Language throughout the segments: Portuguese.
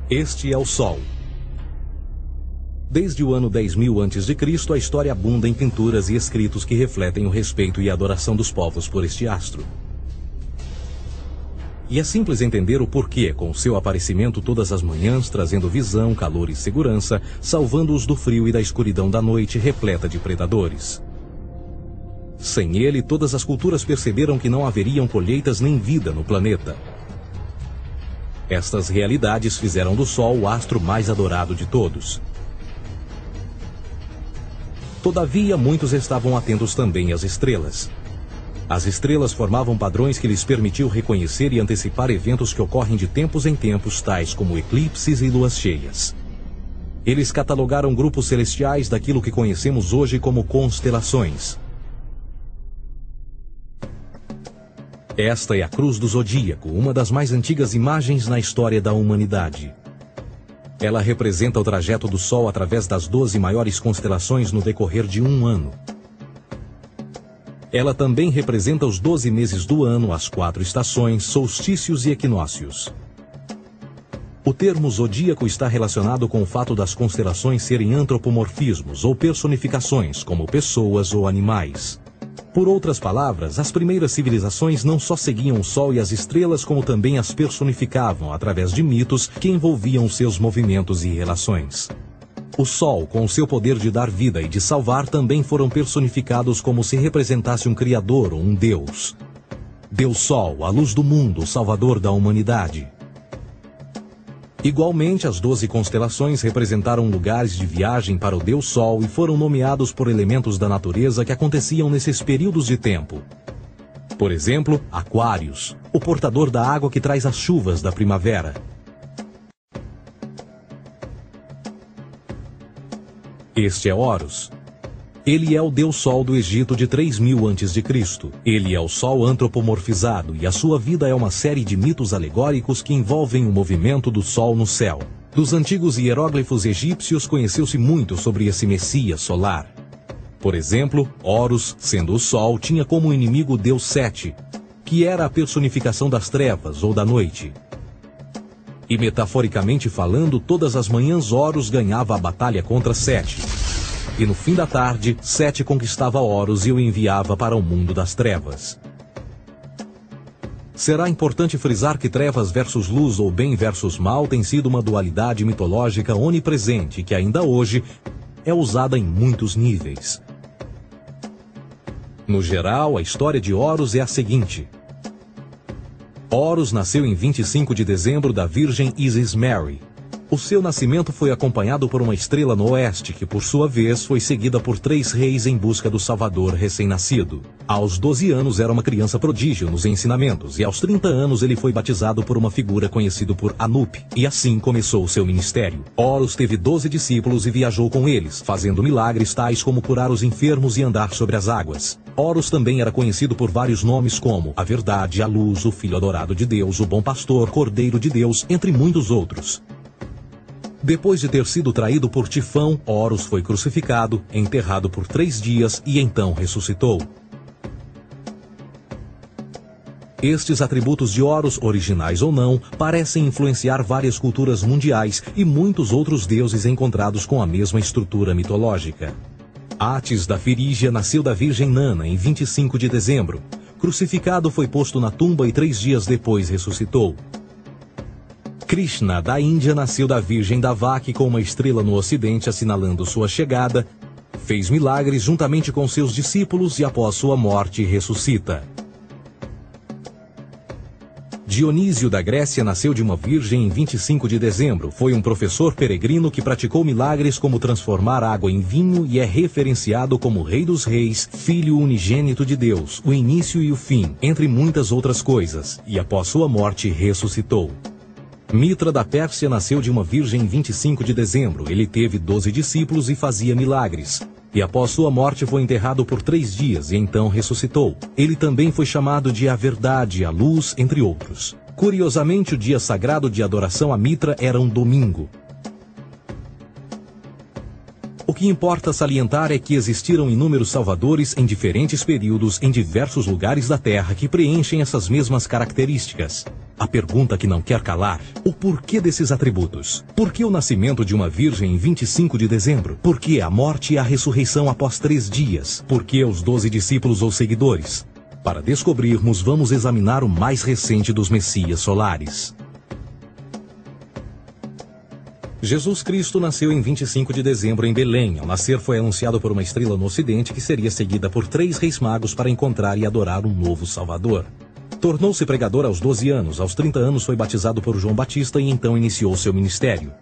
Este é o Sol. Desde o ano 10.000 a.C., a história abunda em pinturas e escritos que refletem o respeito e a adoração dos povos por este astro. E é simples entender o porquê, com seu aparecimento todas as manhãs, trazendo visão, calor e segurança, salvando-os do frio e da escuridão da noite repleta de predadores. Sem ele, todas as culturas perceberam que não haveriam colheitas nem vida no planeta. Estas realidades fizeram do Sol o astro mais adorado de todos. Todavia, muitos estavam atentos também às estrelas. As estrelas formavam padrões que lhes permitiam reconhecer e antecipar eventos que ocorrem de tempos em tempos, tais como eclipses e luas cheias. Eles catalogaram grupos celestiais daquilo que conhecemos hoje como constelações. Esta é a Cruz do Zodíaco, uma das mais antigas imagens na história da humanidade. Ela representa o trajeto do Sol através das 12 maiores constelações no decorrer de um ano. Ela também representa os 12 meses do ano, as 4 estações, solstícios e equinócios. O termo zodíaco está relacionado com o fato das constelações serem antropomorfismos ou personificações, como pessoas ou animais. Por outras palavras, as primeiras civilizações não só seguiam o Sol e as estrelas, como também as personificavam através de mitos que envolviam seus movimentos e relações. O Sol, com o seu poder de dar vida e de salvar, também foram personificados como se representasse um criador ou um deus. Deus Sol, a luz do mundo, o salvador da humanidade. Igualmente, as 12 constelações representaram lugares de viagem para o Deus Sol e foram nomeados por elementos da natureza que aconteciam nesses períodos de tempo. Por exemplo, Aquários, o portador da água que traz as chuvas da primavera. Este é Horus. Ele é o Deus Sol do Egito de 3.000 a.C. Ele é o Sol antropomorfizado e a sua vida é uma série de mitos alegóricos que envolvem o movimento do Sol no céu. Dos antigos hieróglifos egípcios conheceu-se muito sobre esse Messias solar. Por exemplo, Horus, sendo o Sol, tinha como inimigo o Deus Sete, que era a personificação das trevas ou da noite. E metaforicamente falando, todas as manhãs Horus ganhava a batalha contra Sete. E no fim da tarde, Sete conquistava Horus e o enviava para o mundo das trevas. Será importante frisar que trevas versus luz ou bem versus mal tem sido uma dualidade mitológica onipresente que ainda hoje é usada em muitos níveis. No geral, a história de Horus é a seguinte. Horus nasceu em 25 de dezembro da Virgem Isis Mary. O seu nascimento foi acompanhado por uma estrela no oeste, que por sua vez foi seguida por 3 reis em busca do Salvador recém-nascido. Aos 12 anos era uma criança prodígio nos ensinamentos, e aos 30 anos ele foi batizado por uma figura conhecida por Anup, e assim começou o seu ministério. Horus teve 12 discípulos e viajou com eles, fazendo milagres tais como curar os enfermos e andar sobre as águas. Horus também era conhecido por vários nomes como a Verdade, a Luz, o Filho Adorado de Deus, o Bom Pastor, Cordeiro de Deus, entre muitos outros. Depois de ter sido traído por Tifão, Horus foi crucificado, enterrado por 3 dias e então ressuscitou. Estes atributos de Horus, originais ou não, parecem influenciar várias culturas mundiais e muitos outros deuses encontrados com a mesma estrutura mitológica. Atis da Firígia nasceu da Virgem Nana em 25 de dezembro. Crucificado, foi posto na tumba e 3 dias depois ressuscitou. Krishna, da Índia, nasceu da Virgem Davaki com uma estrela no ocidente assinalando sua chegada, fez milagres juntamente com seus discípulos e após sua morte ressuscita. Dionísio da Grécia nasceu de uma virgem em 25 de dezembro. Foi um professor peregrino que praticou milagres como transformar água em vinho e é referenciado como Rei dos Reis, Filho unigênito de Deus, o início e o fim, entre muitas outras coisas, e após sua morte ressuscitou. Mitra da Pérsia nasceu de uma virgem em 25 de dezembro. Ele teve 12 discípulos e fazia milagres. E após sua morte foi enterrado por 3 dias e então ressuscitou. Ele também foi chamado de a Verdade, a Luz, entre outros. Curiosamente, o dia sagrado de adoração a Mitra era um domingo. O que importa salientar é que existiram inúmeros salvadores em diferentes períodos em diversos lugares da Terra que preenchem essas mesmas características. A pergunta que não quer calar: o porquê desses atributos? Por que o nascimento de uma virgem em 25 de dezembro? Por que a morte e a ressurreição após 3 dias? Por que os 12 discípulos ou seguidores? Para descobrirmos, vamos examinar o mais recente dos Messias solares. Jesus Cristo nasceu em 25 de dezembro em Belém. Ao nascer foi anunciado por uma estrela no ocidente que seria seguida por 3 reis magos para encontrar e adorar um novo Salvador. Tornou-se pregador aos 12 anos. Aos 30 anos foi batizado por João Batista e então iniciou seu ministério.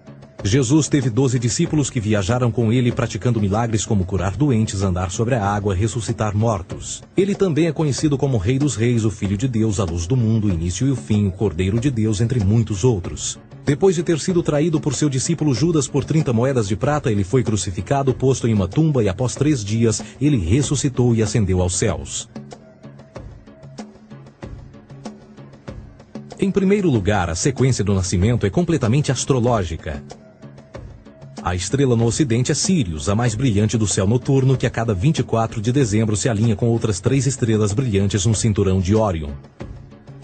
Jesus teve 12 discípulos que viajaram com ele praticando milagres como curar doentes, andar sobre a água, ressuscitar mortos. Ele também é conhecido como Rei dos Reis, o Filho de Deus, a luz do mundo, o início e o fim, o Cordeiro de Deus, entre muitos outros. Depois de ter sido traído por seu discípulo Judas por 30 moedas de prata, ele foi crucificado, posto em uma tumba e após 3 dias ele ressuscitou e ascendeu aos céus. Em primeiro lugar, a sequência do nascimento é completamente astrológica. A estrela no ocidente é Sírius, a mais brilhante do céu noturno, que a cada 24 de dezembro se alinha com outras 3 estrelas brilhantes no cinturão de Órion.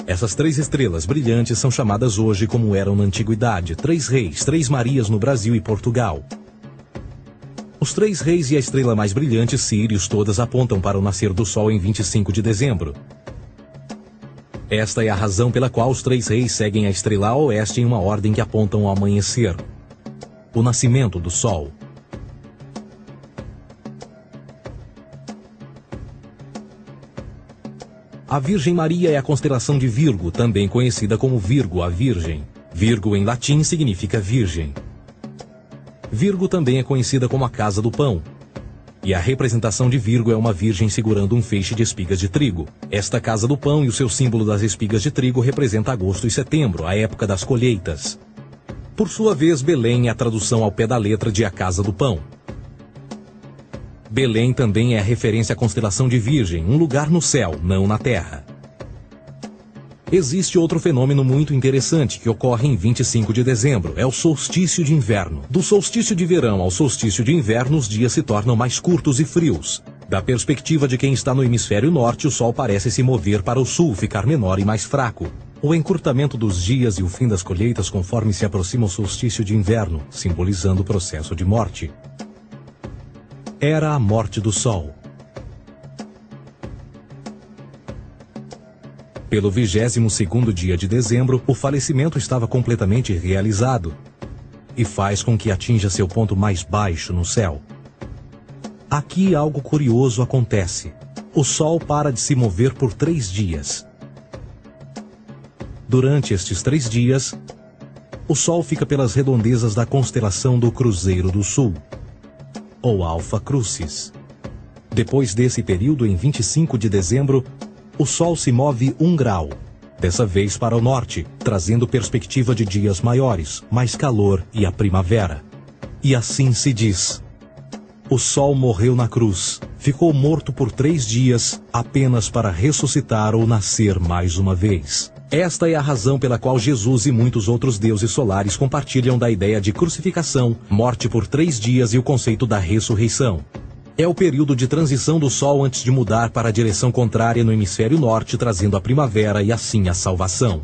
Essas 3 estrelas brilhantes são chamadas hoje, como eram na antiguidade, 3 reis, 3 Marias no Brasil e Portugal. Os 3 reis e a estrela mais brilhante, Sírius, todas apontam para o nascer do Sol em 25 de dezembro. Esta é a razão pela qual os 3 reis seguem a estrela a oeste em uma ordem que apontam ao amanhecer. O nascimento do Sol. A Virgem Maria é a constelação de Virgo, também conhecida como Virgo, a Virgem. Virgo em latim significa virgem. Virgo também é conhecida como a casa do pão. E a representação de Virgo é uma virgem segurando um feixe de espigas de trigo. Esta casa do pão e o seu símbolo das espigas de trigo representa agosto e setembro, a época das colheitas. Por sua vez, Belém é a tradução ao pé da letra de a casa do pão. Belém também é a referência à constelação de Virgem, um lugar no céu, não na terra. Existe outro fenômeno muito interessante que ocorre em 25 de dezembro, é o solstício de inverno. Do solstício de verão ao solstício de inverno, os dias se tornam mais curtos e frios. Da perspectiva de quem está no hemisfério norte, o sol parece se mover para o sul, ficar menor e mais fraco. O encurtamento dos dias e o fim das colheitas conforme se aproxima o solstício de inverno, simbolizando o processo de morte. Era a morte do Sol. Pelo 22º dia de dezembro, o falecimento estava completamente realizado e faz com que atinja seu ponto mais baixo no céu. Aqui algo curioso acontece. O Sol para de se mover por 3 dias. Durante estes 3 dias, o Sol fica pelas redondezas da constelação do Cruzeiro do Sul, ou Alfa Crucis. Depois desse período, em 25 de dezembro, o Sol se move 1 grau, dessa vez para o norte, trazendo perspectiva de dias maiores, mais calor e a primavera. E assim se diz: o Sol morreu na cruz, ficou morto por 3 dias, apenas para ressuscitar ou nascer mais uma vez. Esta é a razão pela qual Jesus e muitos outros deuses solares compartilham da ideia de crucificação, morte por 3 dias e o conceito da ressurreição. É o período de transição do Sol antes de mudar para a direção contrária no hemisfério norte, trazendo a primavera e assim a salvação.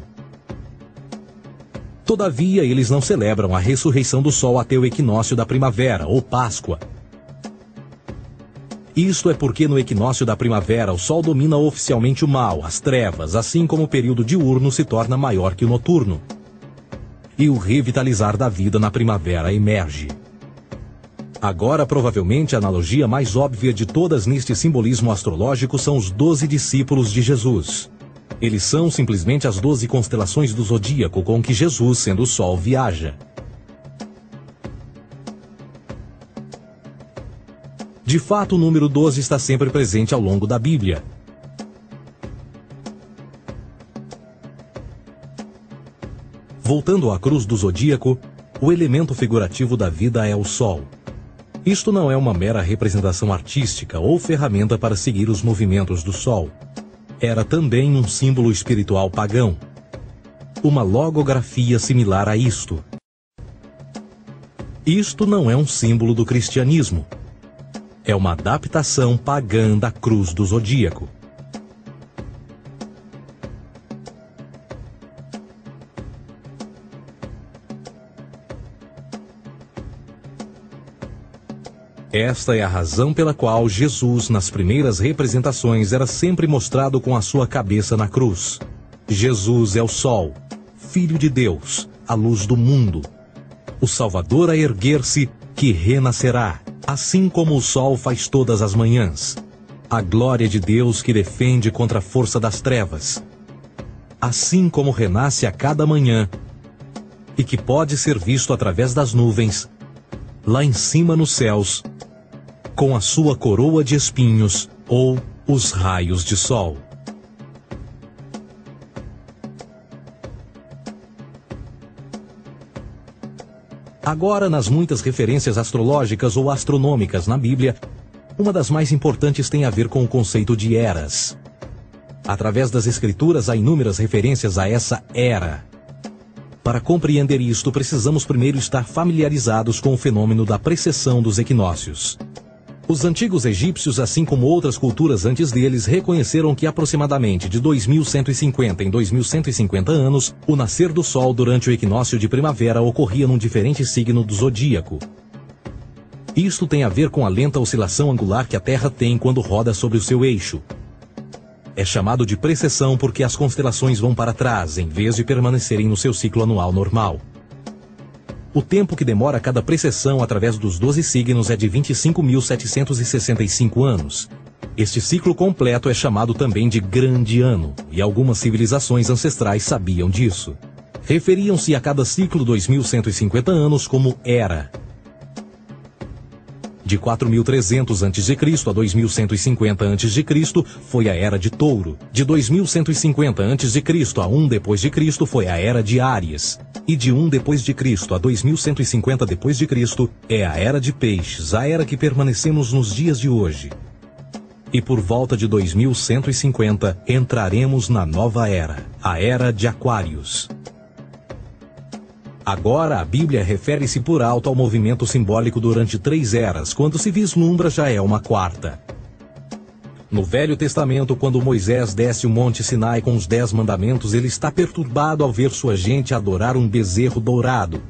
Todavia, eles não celebram a ressurreição do Sol até o equinócio da primavera, ou Páscoa. Isto é porque no equinócio da primavera o Sol domina oficialmente o mal, as trevas, assim como o período diurno se torna maior que o noturno. E o revitalizar da vida na primavera emerge. Agora, provavelmente, a analogia mais óbvia de todas neste simbolismo astrológico são os 12 discípulos de Jesus. Eles são simplesmente as 12 constelações do zodíaco com que Jesus, sendo o Sol, viaja. De fato, o número 12 está sempre presente ao longo da Bíblia. Voltando à cruz do zodíaco, o elemento figurativo da vida é o Sol. Isto não é uma mera representação artística ou ferramenta para seguir os movimentos do Sol. Era também um símbolo espiritual pagão. Uma logografia similar a isto. Isto não é um símbolo do cristianismo. É uma adaptação pagã da cruz do zodíaco. Esta é a razão pela qual Jesus, nas primeiras representações, era sempre mostrado com a sua cabeça na cruz. Jesus é o Sol, Filho de Deus, a luz do mundo. O Salvador a erguer-se, que renascerá, assim como o sol faz todas as manhãs. A glória de Deus que defende contra a força das trevas. Assim como renasce a cada manhã, e que pode ser visto através das nuvens, lá em cima nos céus, com a sua coroa de espinhos ou os raios de sol. Agora, nas muitas referências astrológicas ou astronômicas na Bíblia, uma das mais importantes tem a ver com o conceito de eras. Através das Escrituras há inúmeras referências a essa era. Para compreender isto, precisamos primeiro estar familiarizados com o fenômeno da precessão dos equinócios. Os antigos egípcios, assim como outras culturas antes deles, reconheceram que aproximadamente de 2150 em 2150 anos, o nascer do Sol durante o equinócio de primavera ocorria num diferente signo do zodíaco. Isto tem a ver com a lenta oscilação angular que a Terra tem quando roda sobre o seu eixo. É chamado de precessão porque as constelações vão para trás, em vez de permanecerem no seu ciclo anual normal. O tempo que demora cada precessão através dos 12 signos é de 25.765 anos. Este ciclo completo é chamado também de Grande Ano, e algumas civilizações ancestrais sabiam disso. Referiam-se a cada ciclo 2150 anos como Era. De 4.300 a.C. a 2150 a.C. foi a Era de Touro. De 2150 a.C. a 1 d.C. foi a Era de Áries. E de 1 d.C. a 2150 d.C. é a Era de Peixes, a era que permanecemos nos dias de hoje. E por volta de 2150 entraremos na nova era, a Era de Aquários. Agora, a Bíblia refere-se por alto ao movimento simbólico durante 3 eras, quando se vislumbra já é uma quarta. No Velho Testamento, quando Moisés desce o Monte Sinai com os 10 mandamentos, ele está perturbado ao ver sua gente adorar um bezerro dourado.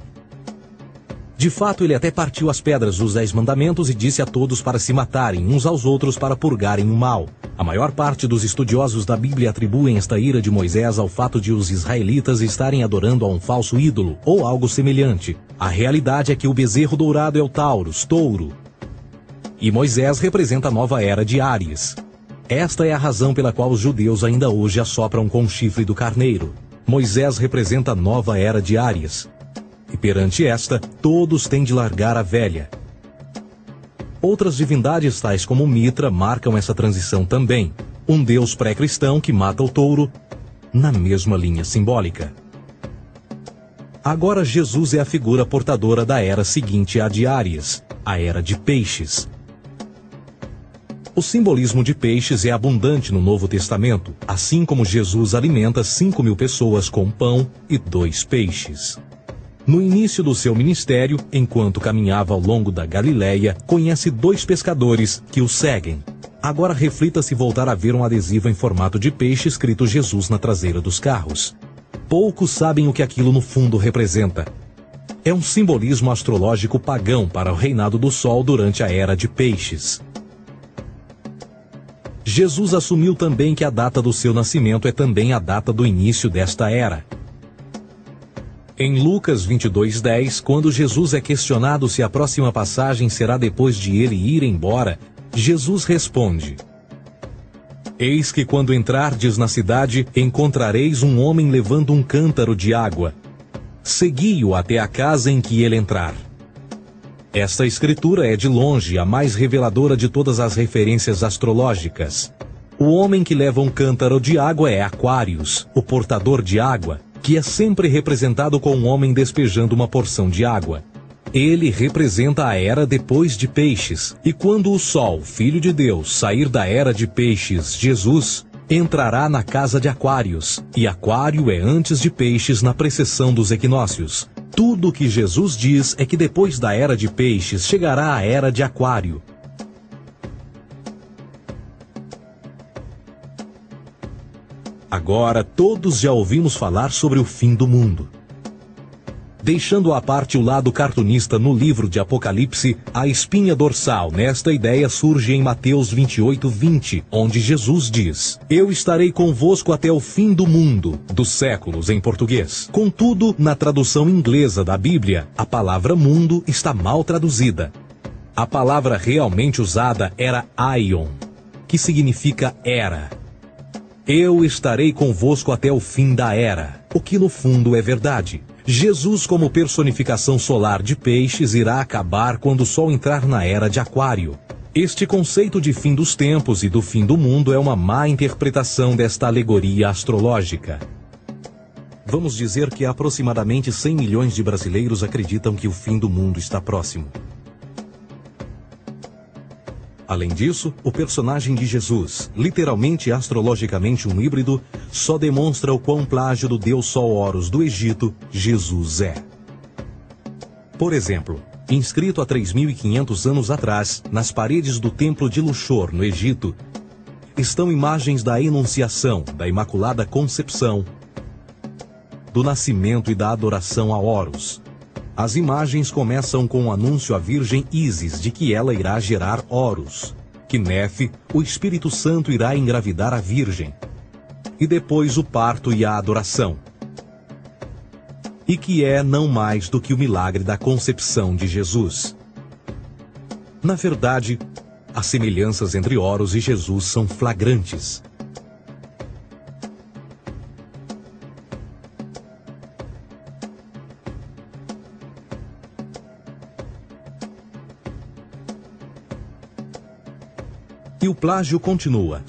De fato, ele até partiu as pedras dos 10 mandamentos e disse a todos para se matarem uns aos outros para purgarem o mal. A maior parte dos estudiosos da Bíblia atribuem esta ira de Moisés ao fato de os israelitas estarem adorando a um falso ídolo, ou algo semelhante. A realidade é que o bezerro dourado é o Taurus, touro. E Moisés representa a nova era de Áries. Esta é a razão pela qual os judeus ainda hoje assopram com o chifre do carneiro. Moisés representa a nova era de Áries. E perante esta, todos têm de largar a velha. Outras divindades, tais como Mitra, marcam essa transição também. Um deus pré-cristão que mata o touro, na mesma linha simbólica. Agora Jesus é a figura portadora da era seguinte à de Áries, a era de Peixes. O simbolismo de peixes é abundante no Novo Testamento, assim como Jesus alimenta 5.000 pessoas com pão e 2 peixes. No início do seu ministério, enquanto caminhava ao longo da Galileia, conhece 2 pescadores que o seguem. Agora reflita se voltar a ver um adesivo em formato de peixe escrito Jesus na traseira dos carros. Poucos sabem o que aquilo no fundo representa. É um simbolismo astrológico pagão para o reinado do Sol durante a Era de Peixes. Jesus assumiu também que a data do seu nascimento é também a data do início desta era. Em Lucas 22:10, quando Jesus é questionado se a próxima passagem será depois de ele ir embora, Jesus responde: Eis que quando entrardes na cidade, encontrareis um homem levando um cântaro de água. Segui-o até a casa em que ele entrar. Esta escritura é de longe a mais reveladora de todas as referências astrológicas. O homem que leva um cântaro de água é Aquários, o portador de água, que é sempre representado com um homem despejando uma porção de água. Ele representa a era depois de Peixes, e quando o Sol, Filho de Deus, sair da era de Peixes, Jesus, entrará na casa de Aquários, e Aquário é antes de Peixes na precessão dos equinócios. Tudo o que Jesus diz é que depois da era de Peixes chegará a era de Aquário. Agora todos já ouvimos falar sobre o fim do mundo. Deixando à parte o lado cartunista no livro de Apocalipse, a espinha dorsal nesta ideia surge em Mateus 28:20, onde Jesus diz: Eu estarei convosco até o fim do mundo, dos séculos em português. Contudo, na tradução inglesa da Bíblia, a palavra mundo está mal traduzida. A palavra realmente usada era aion, que significa era. Eu estarei convosco até o fim da era, o que no fundo é verdade. Jesus, como personificação solar de peixes, irá acabar quando o Sol entrar na era de Aquário. Este conceito de fim dos tempos e do fim do mundo é uma má interpretação desta alegoria astrológica. Vamos dizer que aproximadamente 100 milhões de brasileiros acreditam que o fim do mundo está próximo. Além disso, o personagem de Jesus, literalmente e astrologicamente um híbrido, só demonstra o quão plágio do deus Sol Horus do Egito, Jesus é. Por exemplo, inscrito há 3.500 anos atrás, nas paredes do templo de Luxor, no Egito, estão imagens da Enunciação, da Imaculada Concepção, do nascimento e da adoração a Horus. As imagens começam com o anúncio à Virgem Ísis de que ela irá gerar Horus, que Nefe, o Espírito Santo, irá engravidar a Virgem, e depois o parto e a adoração, e que é não mais do que o milagre da concepção de Jesus. Na verdade, as semelhanças entre Horus e Jesus são flagrantes. E o plágio continua.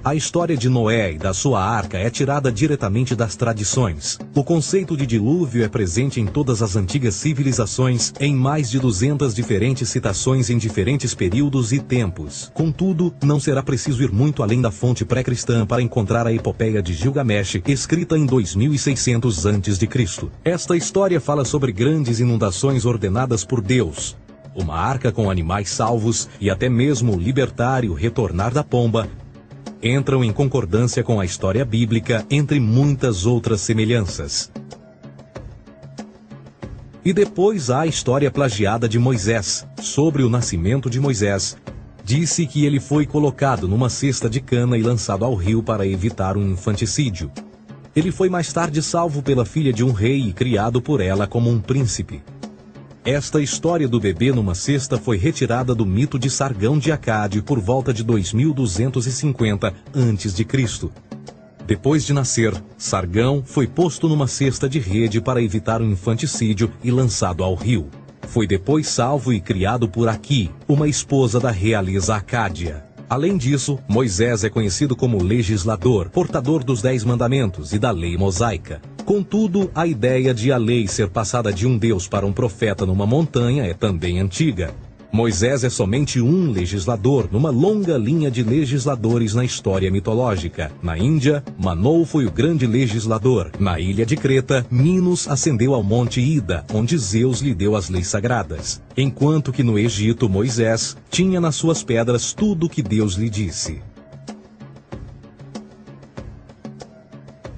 A história de Noé e da sua arca é tirada diretamente das tradições. O conceito de dilúvio é presente em todas as antigas civilizações, em mais de 200 diferentes citações em diferentes períodos e tempos. Contudo, não será preciso ir muito além da fonte pré-cristã para encontrar a epopeia de Gilgamesh, escrita em 2600 a.C. Esta história fala sobre grandes inundações ordenadas por Deus, uma arca com animais salvos e até mesmo o libertário retornar da pomba, entram em concordância com a história bíblica, entre muitas outras semelhanças. E depois há a história plagiada de Moisés. Sobre o nascimento de Moisés, disse que ele foi colocado numa cesta de cana e lançado ao rio para evitar um infanticídio. Ele foi mais tarde salvo pela filha de um rei e criado por ela como um príncipe. Esta história do bebê numa cesta foi retirada do mito de Sargão de Acade por volta de 2250 a.C. Depois de nascer, Sargão foi posto numa cesta de rede para evitar um infanticídio e lançado ao rio. Foi depois salvo e criado por Aqui, uma esposa da realeza Acádia. Além disso, Moisés é conhecido como legislador, portador dos 10 mandamentos e da lei mosaica. Contudo, a ideia de a lei ser passada de um deus para um profeta numa montanha é também antiga. Moisés é somente um legislador numa longa linha de legisladores na história mitológica. Na Índia, Manou foi o grande legislador. Na ilha de Creta, Minos ascendeu ao monte Ida, onde Zeus lhe deu as leis sagradas. Enquanto que no Egito, Moisés tinha nas suas pedras tudo o que Deus lhe disse.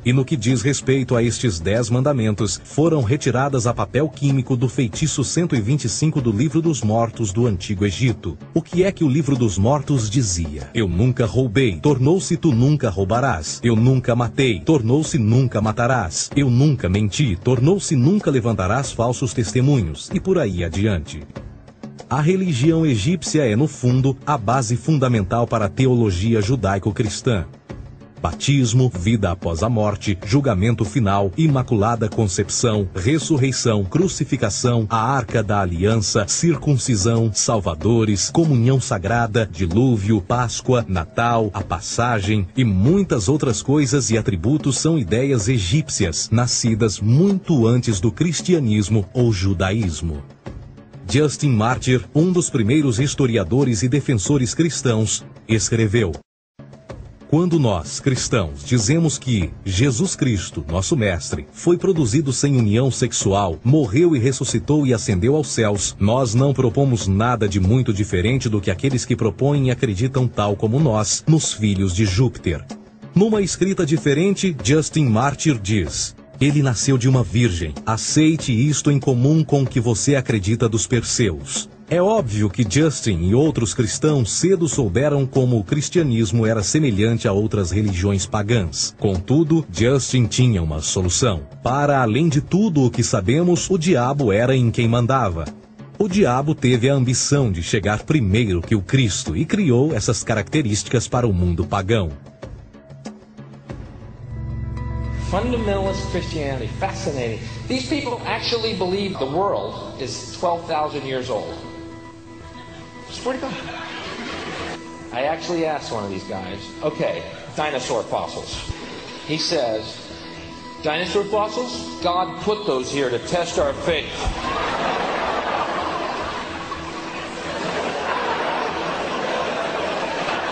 E no que diz respeito a estes 10 mandamentos, foram retiradas a papel químico do feitiço 125 do Livro dos Mortos do Antigo Egito. O que é que o Livro dos Mortos dizia? Eu nunca roubei, tornou-se tu nunca roubarás. Eu nunca matei, tornou-se nunca matarás. Eu nunca menti, tornou-se nunca levantarás falsos testemunhos. E por aí adiante. A religião egípcia é, no fundo, a base fundamental para a teologia judaico-cristã. Batismo, vida após a morte, julgamento final, imaculada concepção, ressurreição, crucificação, a arca da aliança, circuncisão, salvadores, comunhão sagrada, dilúvio, Páscoa, Natal, a passagem e muitas outras coisas e atributos são ideias egípcias, nascidas muito antes do cristianismo ou judaísmo. Justin Martyr, um dos primeiros historiadores e defensores cristãos, escreveu: quando nós, cristãos, dizemos que Jesus Cristo, nosso Mestre, foi produzido sem união sexual, morreu e ressuscitou e ascendeu aos céus, nós não propomos nada de muito diferente do que aqueles que propõem e acreditam tal como nós, nos filhos de Júpiter. Numa escrita diferente, Justin Martyr diz: Ele nasceu de uma virgem. Aceite isto em comum com o que você acredita dos Perseus. É óbvio que Justin e outros cristãos cedo souberam como o cristianismo era semelhante a outras religiões pagãs. Contudo, Justin tinha uma solução. Para além de tudo o que sabemos, o diabo era em quem mandava. O diabo teve a ambição de chegar primeiro que o Cristo e criou essas características para o mundo pagão. Fundamentalist Christianity, fascinating. These people actually believe the world is 12,000 years old. Swear to God. I actually asked one of these guys, okay, dinosaur fossils. He says, dinosaur fossils? God put those here to test our faith.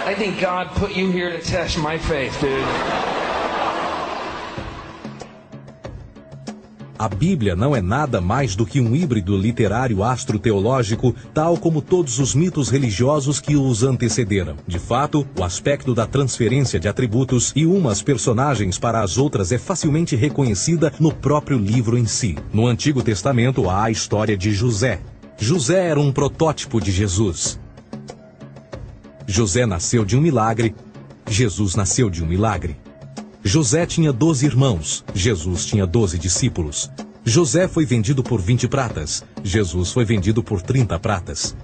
I think God put you here to test my faith, dude. A Bíblia não é nada mais do que um híbrido literário astroteológico, tal como todos os mitos religiosos que os antecederam. De fato, o aspecto da transferência de atributos e umas personagens para as outras é facilmente reconhecida no próprio livro em si. No Antigo Testamento há a história de José. José era um protótipo de Jesus. José nasceu de um milagre. Jesus nasceu de um milagre. José tinha 12 irmãos, Jesus tinha 12 discípulos. José foi vendido por 20 pratas, Jesus foi vendido por 30 pratas.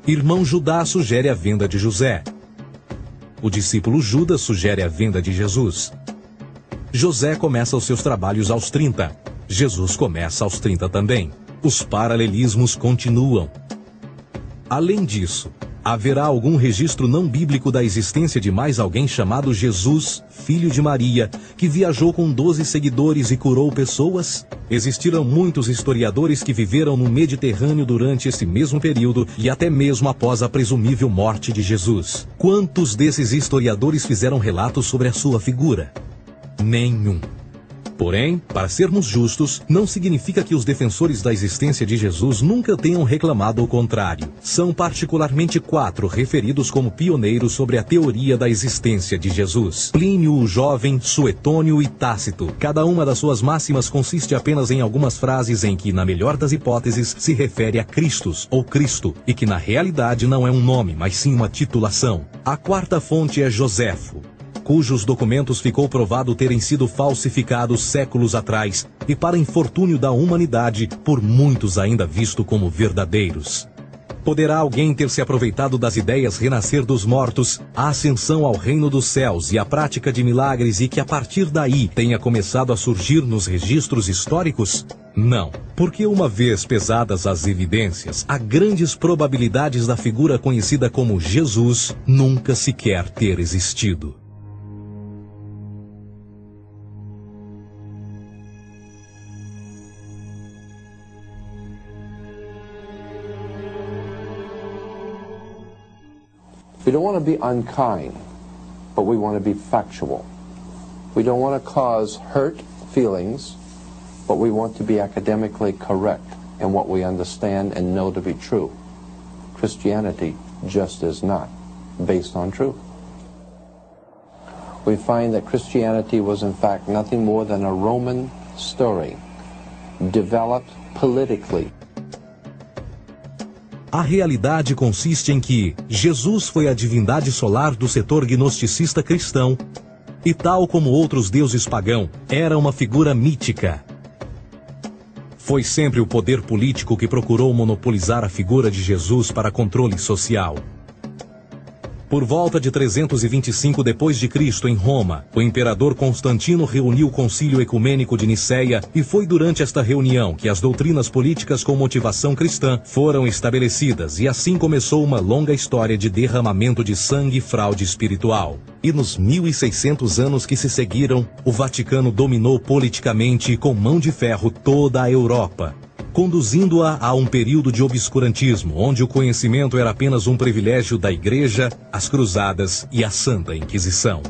Irmão Judá sugere a venda de José. O discípulo Judas sugere a venda de Jesus. José começa os seus trabalhos aos 30, Jesus começa aos 30 também. Os paralelismos continuam. Além disso, haverá algum registro não bíblico da existência de mais alguém chamado Jesus, filho de Maria, que viajou com 12 seguidores e curou pessoas? Existiram muitos historiadores que viveram no Mediterrâneo durante esse mesmo período e até mesmo após a presumível morte de Jesus. Quantos desses historiadores fizeram relatos sobre a sua figura? Nenhum. Porém, para sermos justos, não significa que os defensores da existência de Jesus nunca tenham reclamado o contrário. São particularmente 4 referidos como pioneiros sobre a teoria da existência de Jesus: Plínio o Jovem, Suetônio e Tácito. Cada uma das suas máximas consiste apenas em algumas frases em que, na melhor das hipóteses, se refere a Christus ou Cristo, e que na realidade não é um nome, mas sim uma titulação. A 4ª fonte é Joséfo, cujos documentos ficou provado terem sido falsificados séculos atrás e, para infortúnio da humanidade, por muitos ainda visto como verdadeiros. Poderá alguém ter se aproveitado das ideias renascer dos mortos, a ascensão ao reino dos céus e a prática de milagres e que a partir daí tenha começado a surgir nos registros históricos? Não, porque uma vez pesadas as evidências, há grandes probabilidades da figura conhecida como Jesus nunca sequer ter existido. We don't want to be unkind, but we want to be factual. We don't want to cause hurt feelings, but we want to be academically correct in what we understand and know to be true. Christianity just is not based on truth. We find that Christianity was in fact nothing more than a Roman story, developed politically. A realidade consiste em que Jesus foi a divindade solar do setor gnosticista cristão e, tal como outros deuses pagãos, era uma figura mítica. Foi sempre o poder político que procurou monopolizar a figura de Jesus para controle social. Por volta de 325 d.C., em Roma, o imperador Constantino reuniu o Concílio Ecumênico de Nicéia e foi durante esta reunião que as doutrinas políticas com motivação cristã foram estabelecidas e assim começou uma longa história de derramamento de sangue e fraude espiritual. E nos 1600 anos que se seguiram, o Vaticano dominou politicamente e com mão de ferro toda a Europa, conduzindo-a a um período de obscurantismo, onde o conhecimento era apenas um privilégio da Igreja, as Cruzadas e a Santa Inquisição.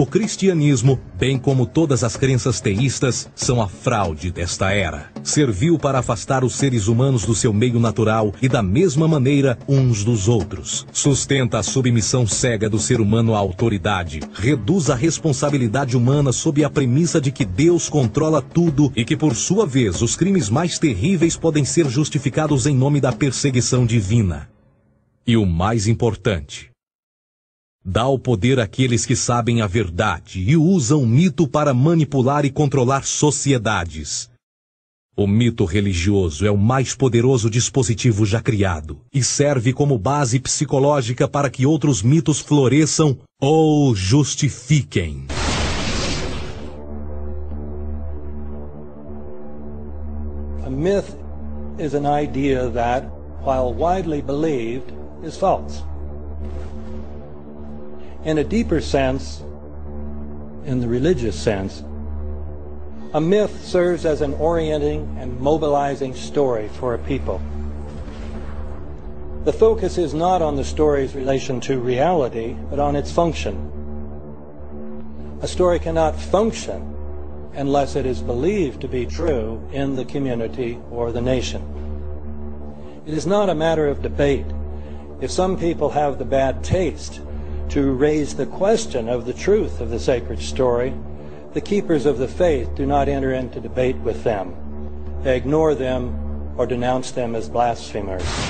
O cristianismo, bem como todas as crenças teístas, são a fraude desta era. Serviu para afastar os seres humanos do seu meio natural e da mesma maneira uns dos outros. Sustenta a submissão cega do ser humano à autoridade. Reduz a responsabilidade humana sob a premissa de que Deus controla tudo e que, por sua vez, os crimes mais terríveis podem ser justificados em nome da perseguição divina. E o mais importante, dá o poder àqueles que sabem a verdade e usam o mito para manipular e controlar sociedades. O mito religioso é o mais poderoso dispositivo já criado e serve como base psicológica para que outros mitos floresçam ou justifiquem. A myth is an idea that, while widely believed, is false. In a deeper sense, in the religious sense, a myth serves as an orienting and mobilizing story for a people. The focus is not on the story's relation to reality, but on its function. A story cannot function unless it is believed to be true in the community or the nation. It is not a matter of debate. If some people have the bad taste to raise the question of the truth of the sacred story, the keepers of the faith do not enter into debate with them. They ignore them or denounce them as blasphemers.